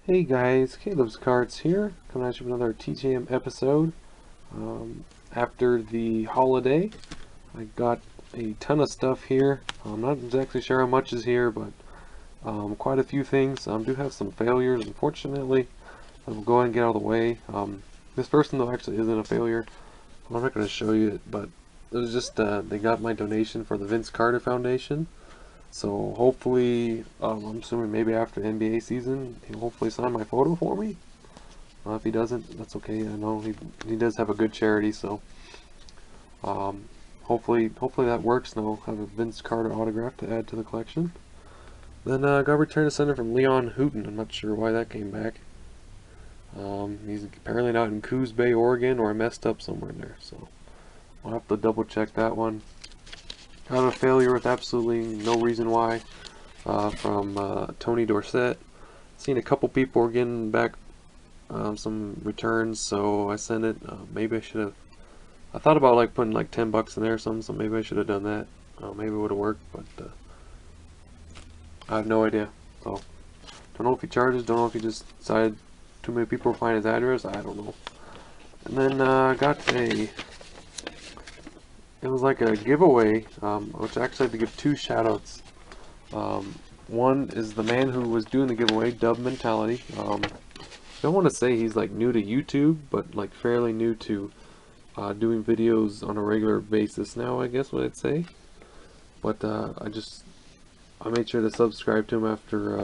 Hey guys, Caleb's Cards here, coming at you with another TTM episode. After the holiday, I got a ton of stuff here. I'm not exactly sure how much is here, but quite a few things. Do have some failures, unfortunately. I'll go ahead and get out of the way. This first one, though, actually isn't a failure. I'm not going to show you it, but it was just they got my donation for the Vince Carter Foundation. So hopefully, I'm assuming maybe after the NBA season, he'll hopefully sign my photo for me. If he doesn't, that's okay. I know he does have a good charity, so um, hopefully that works, and I'll have a Vince Carter autograph to add to the collection. Then got return to sender from Leon Hooten. I'm not sure why that came back. He's apparently not in Coos Bay, Oregon, or I messed up somewhere in there, so I'll have to double check that one. Got a failure with absolutely no reason why from Tony Dorsett. Seen a couple people were getting back some returns, so I sent it. Maybe I should have. I thought about like putting like $10 in there or something, so maybe I should have done that. Maybe it would have worked, but I have no idea. So don't know if he charges. Don't know if he just decided too many people will find his address. I don't know. And then got a. It was like a giveaway, which I actually had to give two shout-outs. One is the man who was doing the giveaway, Dub Mentality. I don't want to say he's like new to YouTube, but like fairly new to doing videos on a regular basis now, I guess what I'd say. But I made sure to subscribe to him after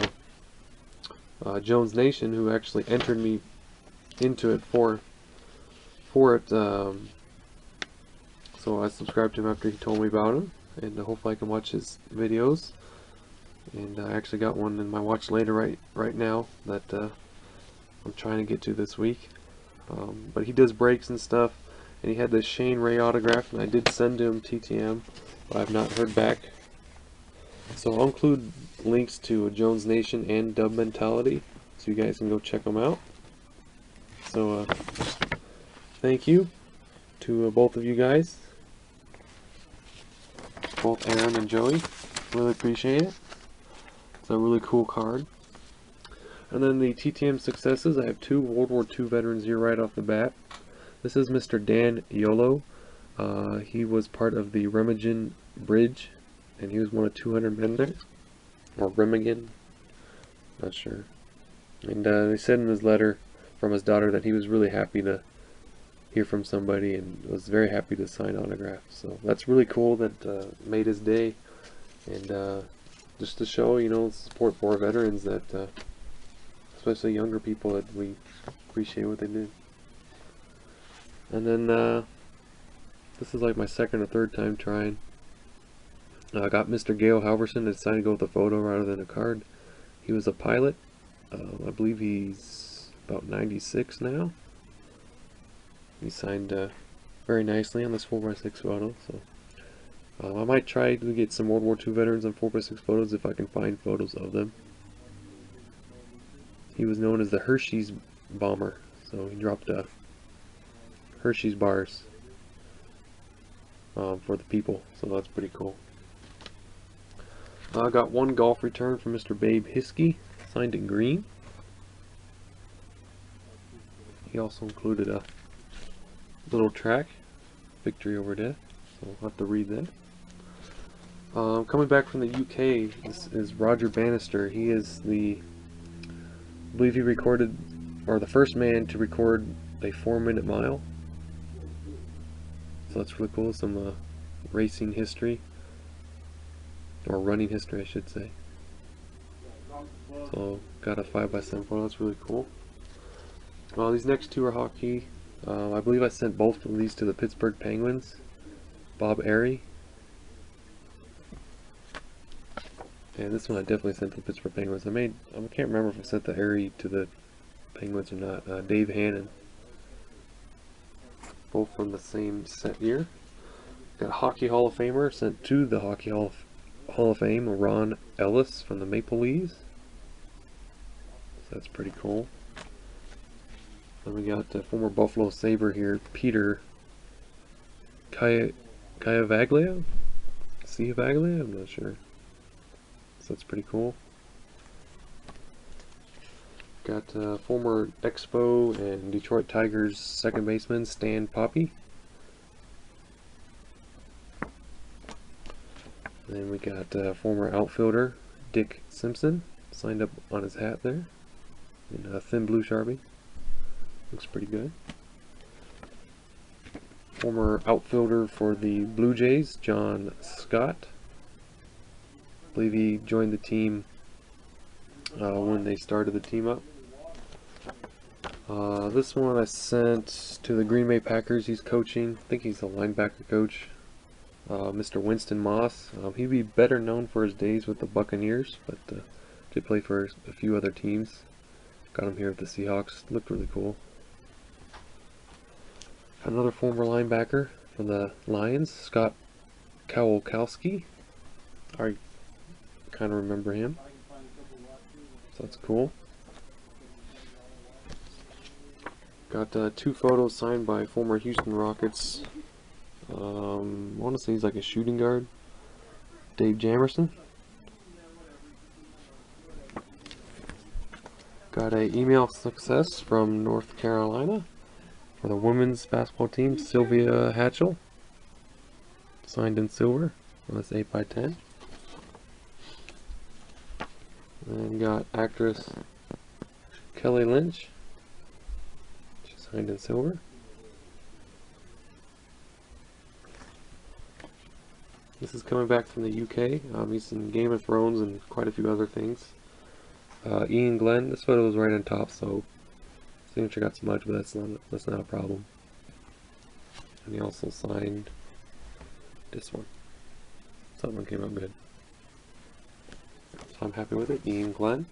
Jones Nation, who actually entered me into it for it. So I subscribed to him after he told me about him, and hopefully I can watch his videos. And I actually got one in my watch later right now that I'm trying to get to this week. But he does breaks and stuff, and he had this Shane Ray autograph, and I did send him TTM, but I've not heard back. So I'll include links to Jones Nation and Dub Mentality, so you guys can go check them out. So thank you to both of you guys, both Aaron and Joey. Really appreciate it. It's a really cool card. And then the TTM successes, I have two World War II veterans here right off the bat. This is Mr. Dan Yolo. He was part of the Remagen Bridge, and he was one of 200 men there. Or Remagen, not sure. And he said in his letter from his daughter that he was really happy to hear from somebody and was very happy to sign autographs. So that's really cool that made his day. And just to show, support for our veterans that, especially younger people, that we appreciate what they did. And then this is like my second or third time trying. I got Mr. Gail Halverson to decide to go with a photo rather than a card. He was a pilot. I believe he's about 96 now. He signed very nicely on this 4x6 photo. So I might try to get some World War II veterans on 4x6 photos if I can find photos of them. He was known as the Hershey's bomber, so he dropped Hershey's bars for the people, so that's pretty cool. I got one golf return from Mr. Babe Hiskey, signed in green. He also included a little track, Victory Over Death, so I'll have to read that. Coming back from the UK, this is Roger Bannister. He is I believe he recorded, or the first man to record a 4-minute mile. So that's really cool, some racing history, or running history I should say. So got a 5x7 photo, that's really cool. Well, these next two are hockey. I believe I sent both of these to the Pittsburgh Penguins, Bob Airy. And this one I definitely sent to the Pittsburgh Penguins. I can't remember if I sent the Airy to the Penguins or not. Dave Hannon. Both from the same set year. Got a Hockey Hall of Famer sent to the Hockey Hall of Fame, Ron Ellis from the Maple Leafs. So that's pretty cool. Then we got former Buffalo Sabre here, Peter Ciavaglia? Ciavaglia? I'm not sure. So that's pretty cool. Got former Expo and Detroit Tigers second baseman Stan Poppy. Then we got former outfielder Dick Simpson, signed up on his hat there in a thin blue Sharpie. Looks pretty good. Former outfielder for the Blue Jays, John Scott. I believe he joined the team when they started the team up. This one I sent to the Green Bay Packers. He's coaching. I think he's a linebacker coach. Mr. Winston Moss. He'd be better known for his days with the Buccaneers, but did play for a few other teams. Got him here with the Seahawks. Looked really cool. Another former linebacker for the Lions, Scott Kowalkowski. I kind of remember him, so that's cool. Got 2 photos signed by former Houston Rockets. I want to say he's like a shooting guard, Dave Jamerson. Got a email success from North Carolina for the women's basketball team, Sylvia Hatchell, signed in silver. That's 8x10. And got actress Kelly Lynch. She's signed in silver. This is coming back from the UK. He's in Game of Thrones and quite a few other things. Ian Glenn. This photo is right on top, so signature got smudged, but that's not a problem. And he also signed this one. So that one came out good. So I'm happy with it. Ian Glenn.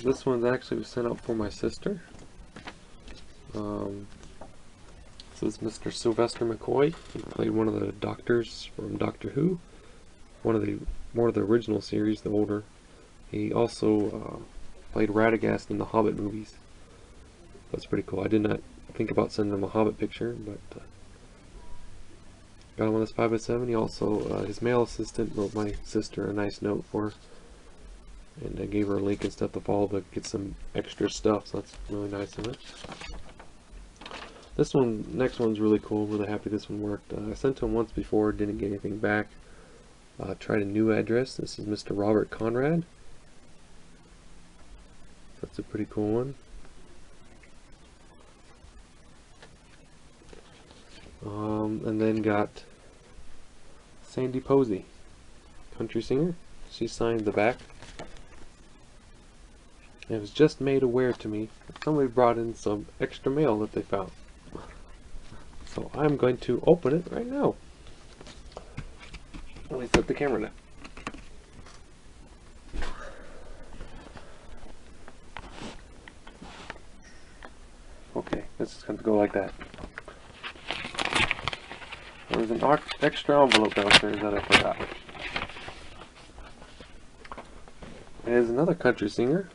This one's actually was sent out for my sister. This is Mr. Sylvester McCoy. He played one of the doctors from Doctor Who. More of the original series, the older. He also played Radagast in the Hobbit movies. That's pretty cool. I did not think about sending him a Hobbit picture, but got him on this 5x7. He also, his mail assistant wrote my sister a nice note for her. And I gave her a link and stuff to follow to get some extra stuff, so that's really nice of it. This one, next one's really cool. Really happy this one worked. I sent to him once before, didn't get anything back. Tried a new address. This is Mr. Robert Conrad. That's a pretty cool one. And then got Sandy Posey, country singer. She signed the back. It was just made aware to me that somebody brought in some extra mail that they found. So I'm going to open it right now. Let me set the camera down. Okay, this is going to go like that. There's an extra envelope downstairs that I forgot. It is another country singer,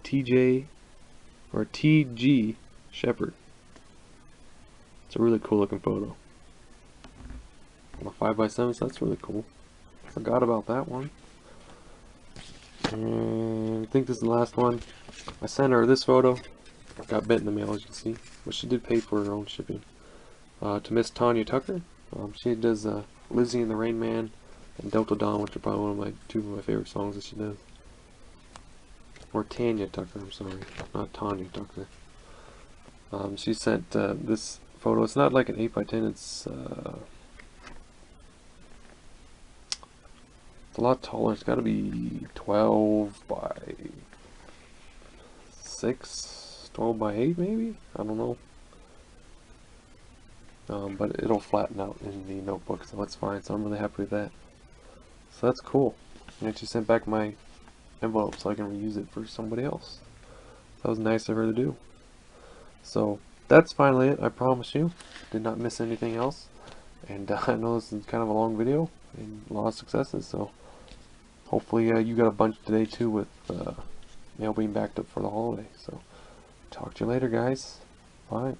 TJ or TG Shepherd. It's a really cool looking photo. On a 5x7, so that's really cool. Forgot about that one. And I think this is the last one. I sent her this photo. Got bent in the mail, as you can see, but she did pay for her own shipping. To Miss Tanya Tucker. She does Lizzie and the Rain Man and Delta Dawn, which are probably two of my favorite songs that she does. Or Tanya Tucker, I'm sorry, not Tanya Tucker. She sent this photo. It's not like an 8x10, it's a lot taller. It's got to be 12 by 6, 12 by 8 maybe? I don't know. But it'll flatten out in the notebook, so that's fine. So I'm really happy with that. So that's cool. And she sent back my envelope so I can reuse it for somebody else. That was nice of her to do. So that's finally it. I promise you. Did not miss anything else. And I know this is kind of a long video and a lot of successes. So hopefully you got a bunch today too with mail being backed up for the holiday. So talk to you later, guys. Bye.